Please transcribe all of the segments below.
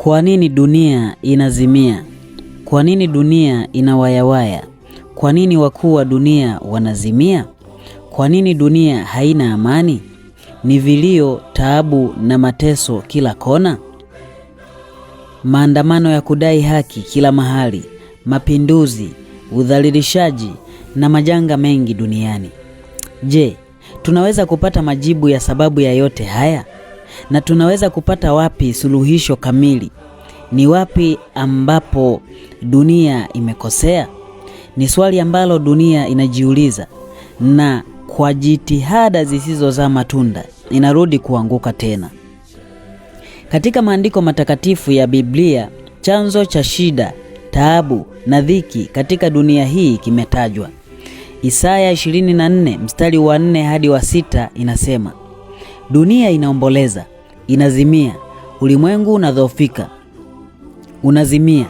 Kwa nini dunia inazimia? Kwa nini dunia inawayawaya? Kwa nini wakuu wa dunia wanazimia? Kwa nini dunia haina amani? Ni vilio, taabu na mateso kila kona. Maandamano ya kudai haki kila mahali, mapinduzi, udhalilishaji na majanga mengi duniani. Je, tunaweza kupata majibu ya sababu ya yote haya? Na tunaweza kupata wapi suluhisho kamili? Ni wapi ambapo dunia imekosea? Ni swali ambalo dunia inajiuliza, na kwa jitihada zisizozaa matunda inarudi kuanguka tena. Katika maandiko matakatifu ya Biblia, chanzo cha shida, taabu na dhiki katika dunia hii kimetajwa. Isaya 24 mstari wa 4 hadi wa 6 inasema, dunia inaomboleza, inazimia, ulimwengu unadhoofika, unazimia,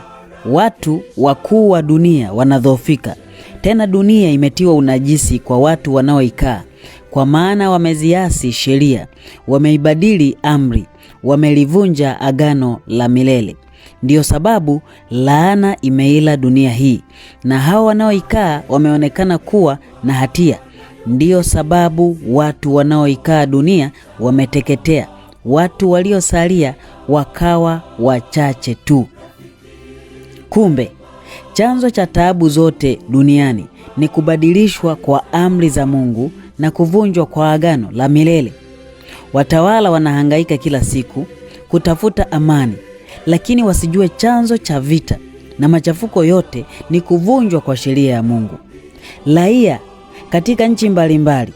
watu wakuu wa dunia wanadhoofika. Tena dunia imetiwa unajisi kwa watu wanaoikaa, kwa maana wameziasi sheria, wameibadili amri, wamelivunja agano la milele. Ndiyo sababu laana imeila dunia hii, na hao wanaoikaa wameonekana kuwa na hatia. Ndiyo sababu watu wanaoikaa dunia wameteketea, watu waliosalia wakawa wachache tu. Kumbe, chanzo cha taabu zote duniani ni kubadilishwa kwa amri za Mungu na kuvunjwa kwa agano la milele. Watawala wanahangaika kila siku kutafuta amani, lakini wasijue chanzo cha vita na machafuko yote ni kuvunjwa kwa sheria ya Mungu. Raia katika nchi mbalimbali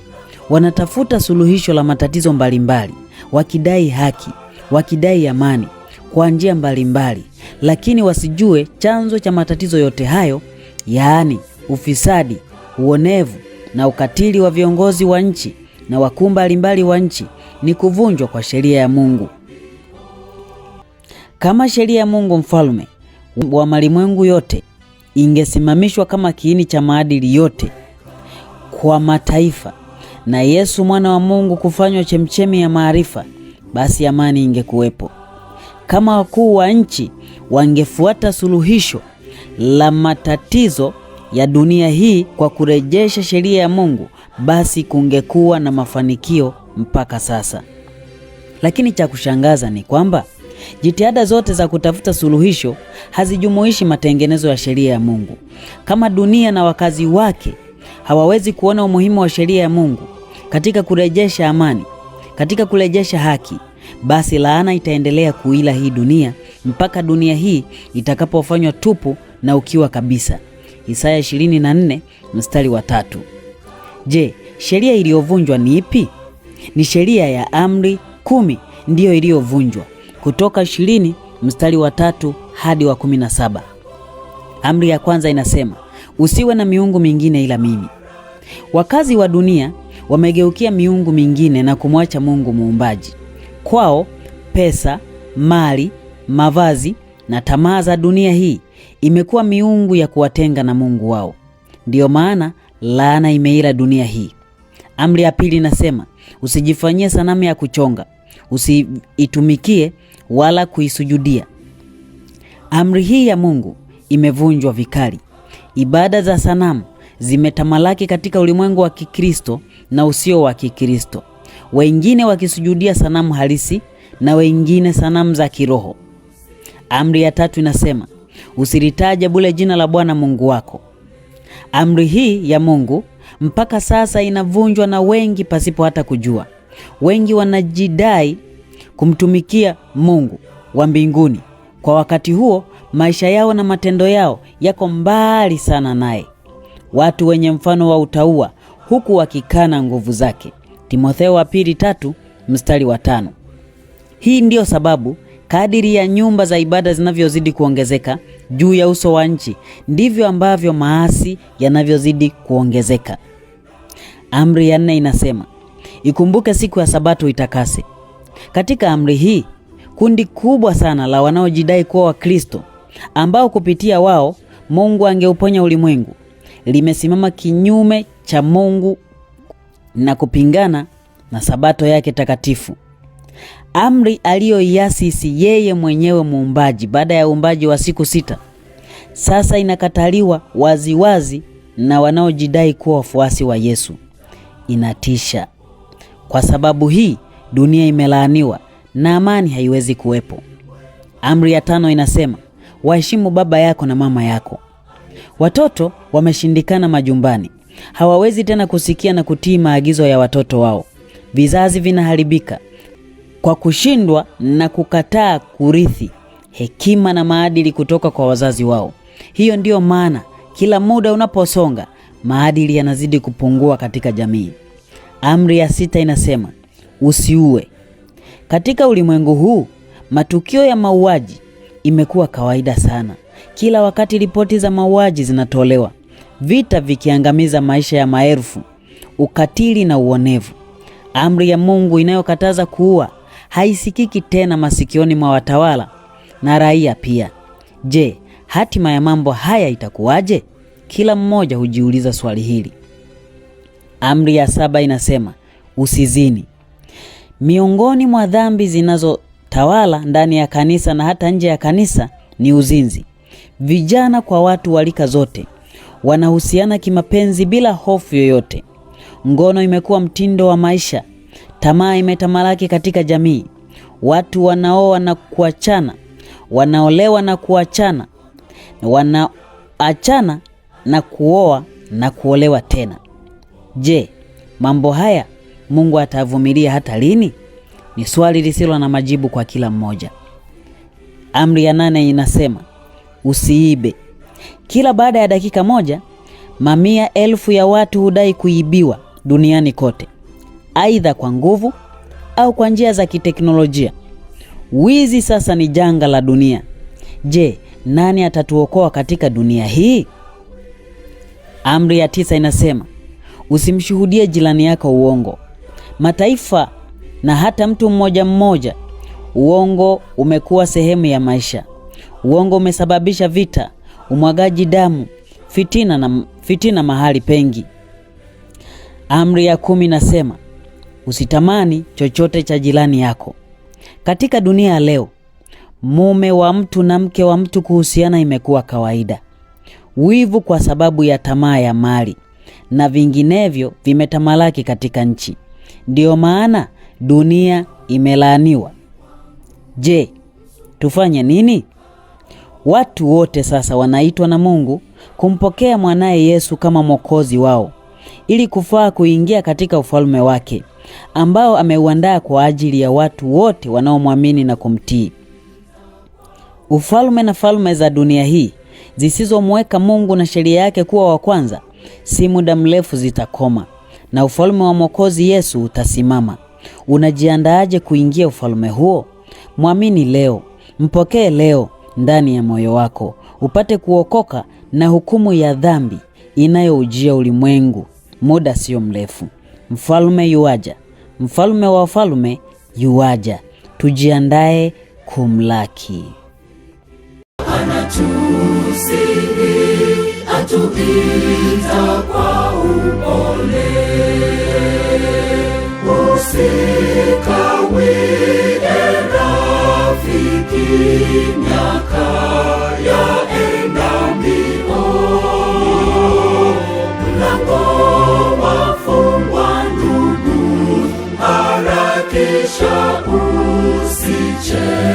wanatafuta suluhisho la matatizo mbalimbali, wakidai haki, wakidai amani kwa njia mbalimbali, lakini wasijue chanzo cha matatizo yote hayo, yaani ufisadi, uonevu na ukatili wa viongozi wa nchi na wakuu mbalimbali wa nchi ni kuvunjwa kwa sheria ya Mungu. Kama sheria ya Mungu mfalme wa malimwengu yote ingesimamishwa kama kiini cha maadili yote kwa mataifa, na Yesu mwana wa Mungu kufanywa chemchemi ya maarifa, basi amani ingekuwepo. Kama wakuu wa nchi wangefuata suluhisho la matatizo ya dunia hii kwa kurejesha sheria ya Mungu, basi kungekuwa na mafanikio mpaka sasa. Lakini cha kushangaza ni kwamba jitihada zote za kutafuta suluhisho hazijumuishi matengenezo ya sheria ya Mungu. Kama dunia na wakazi wake hawawezi kuona umuhimu wa sheria ya Mungu katika kurejesha amani, katika kurejesha haki, basi laana itaendelea kuila hii dunia mpaka dunia hii itakapofanywa tupu na ukiwa kabisa. Isaya 24 mstari wa 3. Je, sheria iliyovunjwa ni ipi? Ni sheria ya amri 10 ndiyo iliyovunjwa. Kutoka 20 mstari wa 3 hadi wa 17. Amri ya kwanza inasema, usiwe na miungu mingine ila mimi. Wakazi wa dunia wamegeukia miungu mingine na kumwacha Mungu muumbaji. Kwao pesa, mali, mavazi na tamaa za dunia hii imekuwa miungu ya kuwatenga na Mungu wao. Ndiyo maana laana imeila dunia hii. Amri ya pili inasema, usijifanyie sanamu ya kuchonga, usiitumikie wala kuisujudia. Amri hii ya Mungu imevunjwa vikali. Ibada za sanamu zimetamalaki katika ulimwengu wa Kikristo na usio wa Kikristo, wengine wakisujudia sanamu halisi na wengine sanamu za kiroho. Amri ya tatu inasema, usilitaje bure jina la Bwana Mungu wako. Amri hii ya Mungu mpaka sasa inavunjwa na wengi pasipo hata kujua. Wengi wanajidai kumtumikia Mungu wa mbinguni. Kwa wakati huo, maisha yao na matendo yao yako mbali sana naye. Watu wenye mfano wa utauwa huku wakikana nguvu zake. Timotheo wa pili 3 mstari wa 5. Hii ndiyo sababu kadiri ya nyumba za ibada zinavyozidi kuongezeka juu ya uso wa nchi, ndivyo ambavyo maasi yanavyozidi kuongezeka. Amri ya 4 inasema, ikumbuke siku ya Sabato itakase. Katika amri hii, kundi kubwa sana la wanaojidai kuwa Wakristo, ambao kupitia wao Mungu angeuponya ulimwengu, limesimama kinyume cha Mungu na kupingana na Sabato yake takatifu. Amri aliyoiasisi yeye mwenyewe muumbaji baada ya uumbaji wa siku 6 sasa inakataliwa waziwazi na wanaojidai kuwa wafuasi wa Yesu. Inatisha. Kwa sababu hii dunia imelaaniwa na amani haiwezi kuwepo. Amri ya 5 inasema, waheshimu baba yako na mama yako. Watoto wameshindikana majumbani. Hawawezi tena kusikia na kutii maagizo ya watoto wao. Vizazi vinaharibika kwa kushindwa na kukataa kurithi hekima na maadili kutoka kwa wazazi wao. Hiyo ndiyo maana kila muda unaposonga, maadili yanazidi kupungua katika jamii. Amri ya 6 inasema, usiue. Katika ulimwengu huu, matukio ya mauaji imekuwa kawaida sana. Kila wakati ripoti za mauaji zinatolewa, vita vikiangamiza maisha ya maelfu, ukatili na uonevu. Amri ya Mungu inayokataza kuua haisikiki tena masikioni mwa watawala na raia pia. Je, hatima ya mambo haya itakuwaje? Kila mmoja hujiuliza swali hili. Amri ya 7 inasema, usizini. Miongoni mwa dhambi zinazotawala ndani ya kanisa na hata nje ya kanisa ni uzinzi. Vijana kwa watu walika zote wanahusiana kimapenzi bila hofu yoyote. Ngono imekuwa mtindo wa maisha. Tamaa imetamalaki katika jamii. Watu wanaoa na kuachana, wanaolewa na kuachana, wanaachana na kuoa na kuolewa tena. Je, mambo haya Mungu atavumilia hata lini? Ni swali lisilo na majibu kwa kila mmoja. Amri ya 8 inasema, usiibe. Kila baada ya dakika moja, mamia elfu ya watu hudai kuibiwa duniani kote, aidha kwa nguvu au kwa njia za kiteknolojia. Wizi sasa ni janga la dunia. Je, nani atatuokoa katika dunia hii? Amri ya 9 inasema, usimshuhudie jirani yako uongo. Mataifa na hata mtu mmoja mmoja, uongo umekuwa sehemu ya maisha. Uongo umesababisha vita, umwagaji damu, fitina mahali pengi. Amri ya 10 inasema, usitamani chochote cha jirani yako. Katika dunia leo, mume wa mtu na mke wa mtu kuhusiana imekuwa kawaida. Wivu kwa sababu ya tamaa ya mali na vinginevyo vimetamalaki katika nchi. Ndiyo maana dunia imelaaniwa. Je, tufanye nini? Watu wote sasa wanaitwa na Mungu kumpokea mwanaye Yesu kama mwokozi wao, ili kufaa kuingia katika ufalme wake ambao ameuandaa kwa ajili ya watu wote wanaomwamini na kumtii. Ufalme na falme za dunia hii zisizomweka Mungu na sheria yake kuwa wa kwanza, si muda mrefu zitakoma na ufalme wa mwokozi Yesu utasimama. Unajiandaaje kuingia ufalme huo? Mwamini leo, mpokee leo ndani ya moyo wako, upate kuokoka na hukumu ya dhambi inayoujia ulimwengu muda sio mrefu. Mfalme yuaja, mfalme wa wafalme yuaja. Tujiandae kumlaki. Anatusihi, atuita kwa upole. Usikawie rafiki, miaka yaenda mbio. Mlango wafungwa ndugu, harakisha usichelewe.